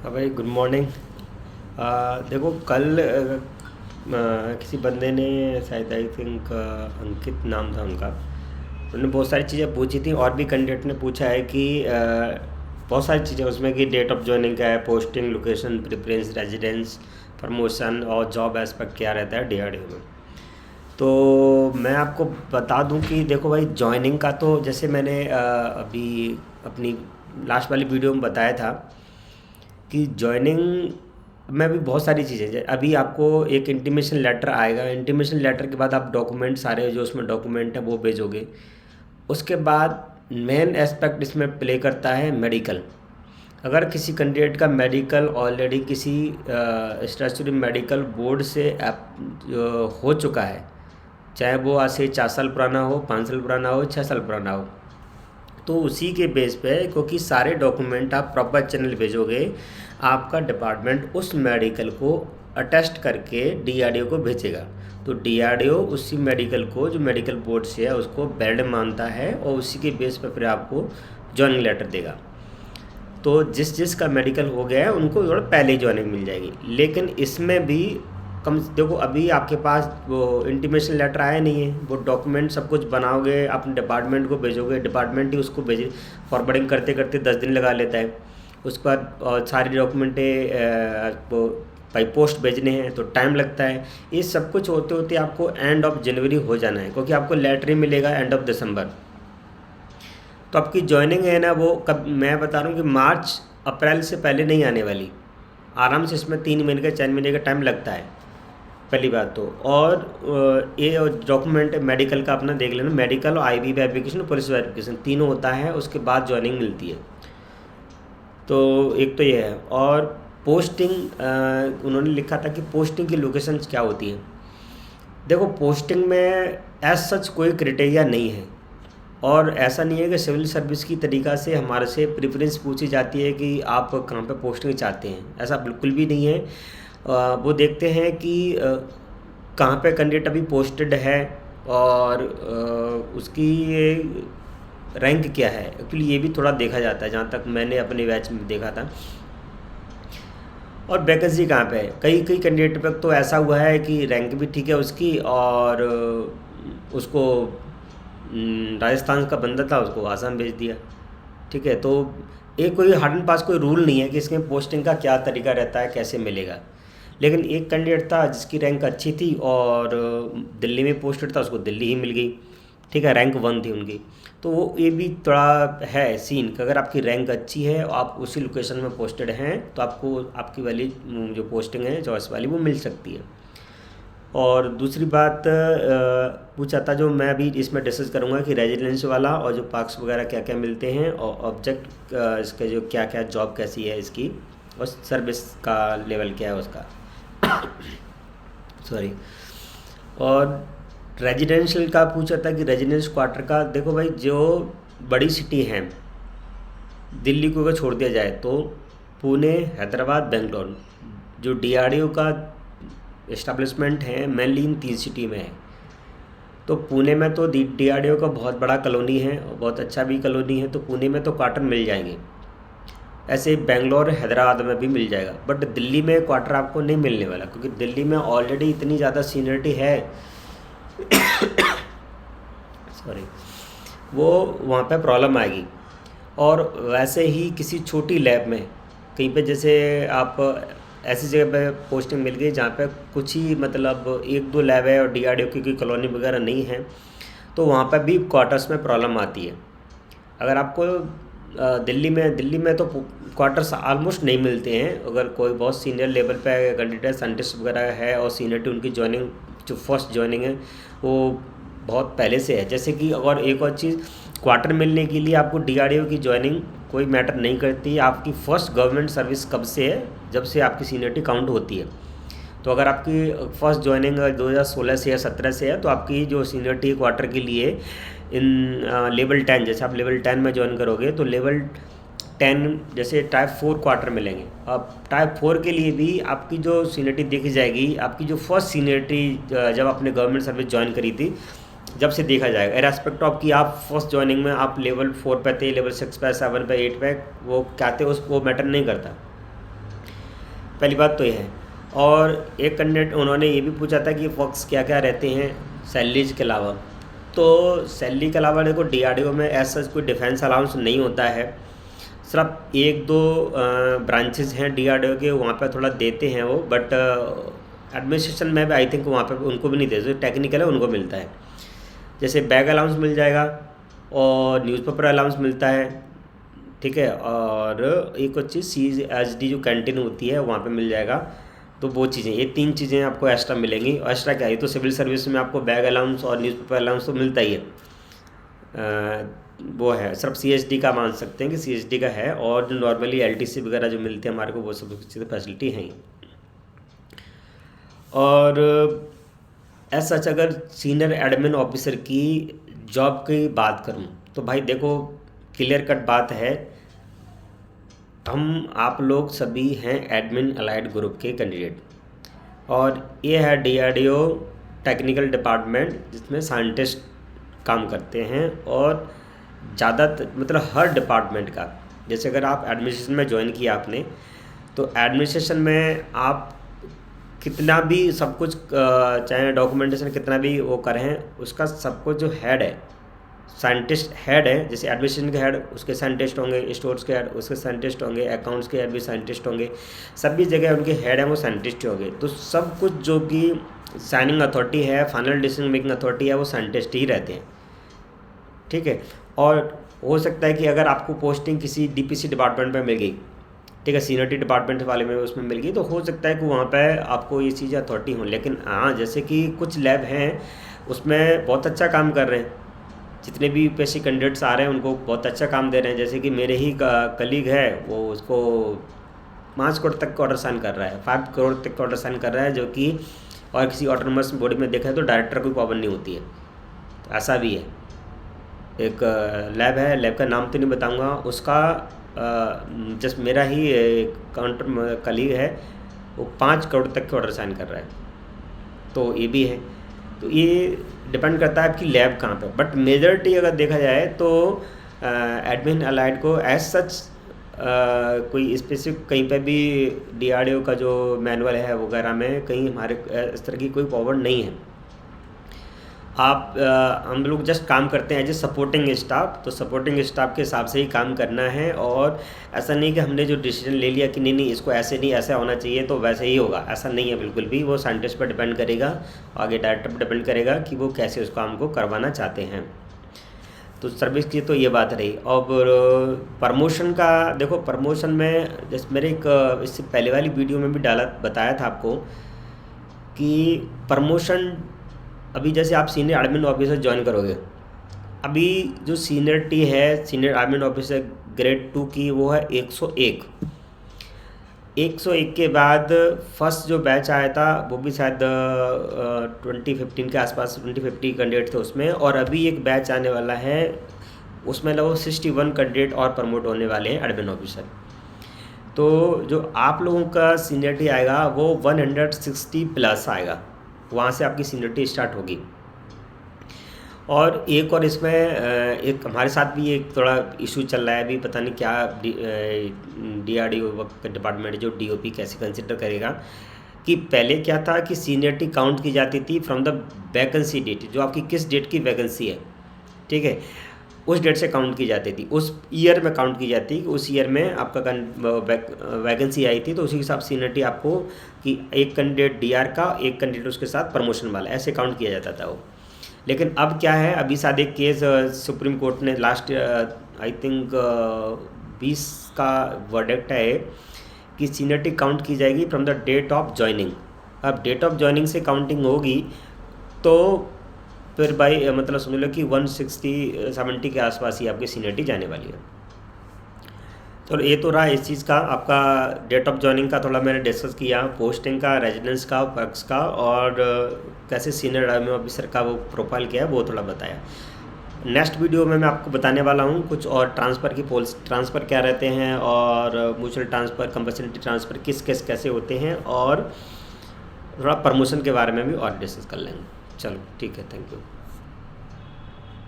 हाँ भाई, good morning. देखो कल किसी बंदे ने, शायद आई थिंक अंकित नाम था उनका। उन्होंने बहुत सारी चीज़ें पूछी थी और भी कैंडिडेट ने पूछा है कि बहुत सारी चीज़ें उसमें कि डेट ऑफ ज्वाइनिंग क्या है, posting, location, preference, residence, promotion और जॉब एस्पेक्ट क्या रहता है डीआरडीओ में। तो मैं आपको बता दूं कि देखो भाई, जॉइनिंग का तो जैसे मैंने अभी अपनी लास्ट वाली वीडियो में बताया था कि जॉइनिंग में भी बहुत सारी चीज़ें अभी आपको एक इंटीमेशन लेटर आएगा। इंटीमेशन लेटर के बाद आप डॉक्यूमेंट सारे जो उसमें डॉक्यूमेंट हैं वो भेजोगे। उसके बाद मेन एस्पेक्ट इसमें प्ले करता है मेडिकल। अगर किसी कैंडिडेट का मेडिकल ऑलरेडी किसी स्टैट्यूटरी मेडिकल बोर्ड से हो चुका है, चाहे वो आज से 4 साल पुराना हो, 5 साल पुराना हो, 6 साल पुराना हो, तो उसी के बेस पे, क्योंकि सारे डॉक्यूमेंट आप प्रॉपर चैनल भेजोगे, आपका डिपार्टमेंट उस मेडिकल को अटेस्ट करके डीआरडीओ को भेजेगा। तो डीआरडीओ उसी मेडिकल को, जो मेडिकल बोर्ड से है, उसको वैलिड मानता है और उसी के बेस पर फिर आपको ज्वाइनिंग लेटर देगा। तो जिस जिस का मेडिकल हो गया है उनको थोड़ा पहले ही ज्वाइनिंग मिल जाएगी। लेकिन इसमें भी कम देखो, अभी आपके पास वो इंटीमेशन लेटर आया नहीं है, वो डॉक्यूमेंट सब कुछ बनाओगे, अपने डिपार्टमेंट को भेजोगे, डिपार्टमेंट ही उसको भेजे, फॉरवर्डिंग करते करते 10 दिन लगा लेता है। उसके बाद सारी डॉक्यूमेंटें वो बाई पोस्ट भेजने हैं तो टाइम लगता है। ये सब कुछ होते होते आपको एंड ऑफ जनवरी हो जाना है, क्योंकि आपको लेटर ही मिलेगा एंड ऑफ दिसंबर। तो आपकी ज्वाइनिंग है ना, वो कब, मैं बता रहा हूँ कि मार्च अप्रैल से पहले नहीं आने वाली। आराम से इसमें 3 महीने का 4 महीने का टाइम लगता है, पहली बात तो। और ये डॉक्यूमेंट मेडिकल का अपना देख लेना, medical, IV verification, police verification, तीनों होता है, उसके बाद ज्वाइनिंग मिलती है। तो एक तो ये है। और पोस्टिंग, उन्होंने लिखा था कि पोस्टिंग की लोकेशन क्या होती है। देखो, पोस्टिंग में एज सच कोई क्राइटेरिया नहीं है, और ऐसा नहीं है कि सिविल सर्विस की तरीक़ा से हमारे से प्रेफरेंस पूछी जाती है कि आप कहाँ पे पोस्टिंग चाहते हैं, ऐसा बिल्कुल भी नहीं है। वो देखते हैं कि कहाँ पे कैंडिडेट अभी पोस्टेड है और उसकी रैंक क्या है। एक्चुअली ये भी थोड़ा देखा जाता है, जहाँ तक मैंने अपने बैच में देखा था। और वैकेंसी कहाँ पे है, कई कई कैंडिडेट पर तो ऐसा हुआ है कि रैंक भी ठीक है उसकी, और उसको राजस्थान का बंदा था, उसको आसाम भेज दिया। ठीक है, तो एक कोई हार्ड एंड फास्ट कोई रूल नहीं है कि इसमें पोस्टिंग का क्या तरीका रहता है, कैसे मिलेगा। लेकिन एक कैंडिडेट था जिसकी रैंक अच्छी थी और दिल्ली में पोस्टेड था, उसको दिल्ली ही मिल गई। ठीक है, रैंक 1 थी उनकी। तो वो ये भी थोड़ा है सीन कि अगर आपकी रैंक अच्छी है और आप उसी लोकेशन में पोस्टेड हैं तो आपको आपकी वाली जो पोस्टिंग है चॉइस वाली वो मिल सकती है। और दूसरी बात पूछा था, जो मैं अभी इसमें डिस्कस करूँगा कि रेजिडेंस वाला और जो पार्क्स वगैरह क्या क्या मिलते हैं, और ऑब्जेक्ट इसका जो क्या क्या जॉब कैसी है इसकी, और सर्विस का लेवल क्या है उसका सॉरी। और रेजिडेंशियल का पूछा था कि रेजिडेंस क्वार्टर का। देखो भाई, जो बड़ी सिटी हैं, दिल्ली को अगर छोड़ दिया जाए तो पुणे, हैदराबाद, बेंगलोर, जो डीआरडीओ का इस्टेब्लिशमेंट है मेनली इन 3 सिटी में है। तो पुणे में तो डीआरडीओ का बहुत बड़ा कॉलोनी है और बहुत अच्छा भी कॉलोनी है, तो पुणे में तो क्वार्टर मिल जाएंगे। ऐसे ही बेंगलोर, हैदराबाद में भी मिल जाएगा, बट दिल्ली में क्वार्टर आपको नहीं मिलने वाला, क्योंकि दिल्ली में ऑलरेडी इतनी ज़्यादा सीनियरिटी है सॉरी, वो वहाँ पे प्रॉब्लम आएगी। और वैसे ही किसी छोटी लैब में कहीं पे, जैसे आप ऐसी जगह पे पोस्टिंग मिल गई जहाँ पे कुछ ही मतलब 1-2 लैब है और डीआरडीओ की कोई कॉलोनी वगैरह नहीं है, तो वहाँ पर भी क्वार्टर्स में प्रॉब्लम आती है। अगर आपको दिल्ली में तो क्वार्टर्स ऑलमोस्ट नहीं मिलते हैं। अगर कोई बहुत सीनियर लेवल पे कैंडिडेट साइंटिस्ट वगैरह है और सीनियरिटी उनकी ज्वाइनिंग, जो फर्स्ट ज्वाइनिंग है वो बहुत पहले से है। जैसे कि और एक और चीज़, क्वार्टर मिलने के लिए आपको डीआरडीओ की ज्वाइनिंग कोई मैटर नहीं करती, आपकी फ़र्स्ट गवर्नमेंट सर्विस कब से है, जब से आपकी सीनियरिटी काउंट होती है। तो अगर आपकी फर्स्ट ज्वाइनिंग 2016 से या 17 से है, तो आपकी जो सीनियरिटी क्वार्टर के लिए इन लेवल 10, जैसे आप लेवल 10 में ज्वाइन करोगे तो लेवल 10 जैसे टाइप 4 क्वार्टर मिलेंगे। अब टाइप 4 के लिए भी आपकी जो सीनियरिटी देखी जाएगी, आपकी जो फर्स्ट सीनियरिटी जब आपने गवर्नमेंट सर्विस ज्वाइन करी थी, जब से देखा जाएगा, रेस्पेक्ट ऑफ कि आप फर्स्ट ज्वाइनिंग में आप लेवल 4 पे थे, लेवल 6 पे, 7 पे, 8 पे, वो क्या थे, उसको मैटर नहीं करता। पहली बात तो ये है। और एक कैंडिडेट उन्होंने ये भी पूछा था कि वर्क्स क्या क्या रहते हैं सैलरीज के अलावा। तो सैलरी के अलावा देखो डीआरडीओ में ऐसा कोई डिफेंस अलाउंस नहीं होता है, सिर्फ एक दो ब्रांचेस हैं डीआरडीओ के, वहाँ पर थोड़ा देते हैं वो, बट एडमिनिस्ट्रेशन में भी आई थिंक वहाँ पर उनको भी नहीं देते, जो टेक्निकल है उनको मिलता है। जैसे बैग अलाउंस मिल जाएगा और न्यूज़पेपर अलाउंस मिलता है, ठीक है। और एक और चीज़ CHD जो कैंटीन होती है वहाँ पे मिल जाएगा। तो वो चीज़ें, ये 3 चीज़ें आपको एक्स्ट्रा मिलेंगी। और एक्स्ट्रा क्या है, तो सिविल सर्विस में आपको बैग अलाउंस और न्यूज़पेपर अलाउंस तो मिलता ही है। वो है सिर्फ CHD का मान सकते हैं कि CHD का है, और जो नॉर्मली LTC वगैरह जो मिलते हैं हमारे को वो सब चीज़ें फैसिलिटी हैं। और ऐसा अगर सीनियर एडमिन ऑफिसर की जॉब की बात करूं तो भाई देखो क्लियर कट बात है, हम आप लोग सभी हैं एडमिन अलाइड ग्रुप के कैंडिडेट, और ये है डीआरडीओ टेक्निकल डिपार्टमेंट जिसमें साइंटिस्ट काम करते हैं। और ज़्यादा मतलब हर डिपार्टमेंट का, जैसे अगर आप एडमिनिस्ट्रेशन में ज्वाइन किया आपने, तो एडमिनिस्ट्रेशन में आप कितना भी सब कुछ चाहे डॉक्यूमेंटेशन कितना भी वो करें, उसका सब कुछ जो हेड है साइंटिस्ट हेड है। जैसे एडमिनिस्ट्रेशन के हेड उसके साइंटिस्ट होंगे, स्टोर्स के हेड उसके साइंटिस्ट होंगे, अकाउंट्स के हेड भी साइंटिस्ट होंगे, सभी जगह उनके हेड हैं वो साइंटिस्ट होंगे। तो सब कुछ जो कि साइनिंग अथॉरिटी है, फाइनल डिसीजन मेकिंग अथॉरिटी है, वो साइंटिस्ट ही रहते हैं, ठीक है। और हो सकता है कि अगर आपको पोस्टिंग किसी DPC डिपार्टमेंट में मिल गई, ठीक है, सीनियरिटी डिपार्टमेंट वाले में उसमें मिल गई, तो हो सकता है कि वहाँ पे आपको ये चीज़ें अथॉरिटी हों। लेकिन हाँ, जैसे कि कुछ लैब हैं उसमें बहुत अच्छा काम कर रहे हैं, जितने भी UPSC कैंडिडेट्स आ रहे हैं उनको बहुत अच्छा काम दे रहे हैं। जैसे कि मेरे ही कलीग है, वो उसको 5 करोड़ तक का ऑर्डर साइन कर रहा है, 5 करोड़ तक का ऑर्डर साइन कर रहा है, जो कि और किसी ऑटोनोमस बॉडी में देखा है तो डायरेक्टर कोई पाबंदी नहीं होती है। तो ऐसा भी है। एक लैब है, लैब का नाम तो नहीं बताऊंगा, उसका जस्ट मेरा ही काउंटर कलीग है, वो 5 करोड़ तक के ऑर्डर साइन कर रहा है। तो ये भी है। तो ये डिपेंड करता है आपकी लैब कहाँ पे, बट मेजॉरिटी अगर देखा जाए तो एडमिन अलाइड को एज सच कोई स्पेसिफिक कहीं पे भी डीआरडीओ का जो मैनुअल है वगैरह में कहीं हमारे इस तरह की कोई पावर नहीं है। हम लोग जस्ट काम करते हैं एज ए सपोर्टिंग स्टाफ, तो सपोर्टिंग स्टाफ के हिसाब से ही काम करना है। और ऐसा नहीं कि हमने जो डिसीजन ले लिया कि नहीं इसको ऐसे नहीं ऐसा होना चाहिए तो वैसे ही होगा, ऐसा नहीं है बिल्कुल भी। वो साइंटिस्ट पर डिपेंड करेगा, आगे डायरेक्टर पर डिपेंड करेगा कि वो कैसे उस काम को करवाना चाहते हैं। तो सर्विस की तो ये बात रही। और प्रमोशन का देखो, प्रमोशन में जैसे मेरे एक इससे पहले वाली वीडियो में भी बताया था आपको कि प्रमोशन अभी जैसे आप सीनियर एडमिन ऑफिसर ज्वाइन करोगे, अभी जो सीनियरिटी है सीनियर एडमिन ऑफिसर ग्रेड 2 की वो है 101। 101 के बाद फर्स्ट जो बैच आया था वो भी शायद 2015 के आसपास 2050 कैंडिडेट थे उसमें, और अभी एक बैच आने वाला है उसमें लगभग 61 कैंडिडेट और प्रमोट होने वाले हैं एडमिन ऑफिसर। तो जो आप लोगों का सीनियरिटी आएगा वो 160 प्लस आएगा, वहाँ से आपकी सीनियरिटी स्टार्ट होगी। और एक और इसमें एक हमारे साथ भी एक थोड़ा इशू चल रहा है अभी, पता नहीं क्या डीआरडीओ के डिपार्टमेंट जो DOP कैसे कंसिडर करेगा कि पहले क्या था कि सीनियरिटी काउंट की जाती थी फ्रॉम द वैकेंसी डेट, जो आपकी किस डेट की वैकेंसी है, ठीक है, उस डेट से काउंट की जाती थी, उस ईयर में काउंट की जाती कि उस ईयर में आपका वैकेंसी आई थी, तो उसी के हिसाब सीनियरिटी आपको कि एक कैंडिडेट DR का, एक कैंडिडेट उसके साथ प्रमोशन वाला, ऐसे काउंट किया जाता था वो। लेकिन अब क्या है, अभी शायद एक केस सुप्रीम कोर्ट ने लास्ट आई थिंक 20 का वर्डिक्ट है कि सीनियरिटी काउंट की जाएगी from the date of joining. अब डेट ऑफ ज्वाइनिंग से काउंटिंग होगी तो फिर भाई मतलब समझ लो कि 160-70 के आसपास ही आपकी सीनियरिटी जाने वाली है। तो ये तो रहा इस चीज़ का, आपका डेट ऑफ ज्वाइनिंग का थोड़ा मैंने डिस्कस किया, पोस्टिंग का, रेजिडेंस का, वर्क्स का, और कैसे सीनियर एडमिन ऑफिसर का वो प्रोफाइल किया है वो थोड़ा बताया। नेक्स्ट वीडियो में मैं आपको बताने वाला हूँ कुछ और ट्रांसफ़र की पॉलिसी, ट्रांसफ़र क्या रहते हैं, और म्यूचुअल ट्रांसफ़र, कंपल्सरी ट्रांसफ़र किस कैसे होते हैं, और थोड़ा प्रमोशन के बारे में भी और डिस्कस कर लेंगे। चलो ठीक है, थैंक यू।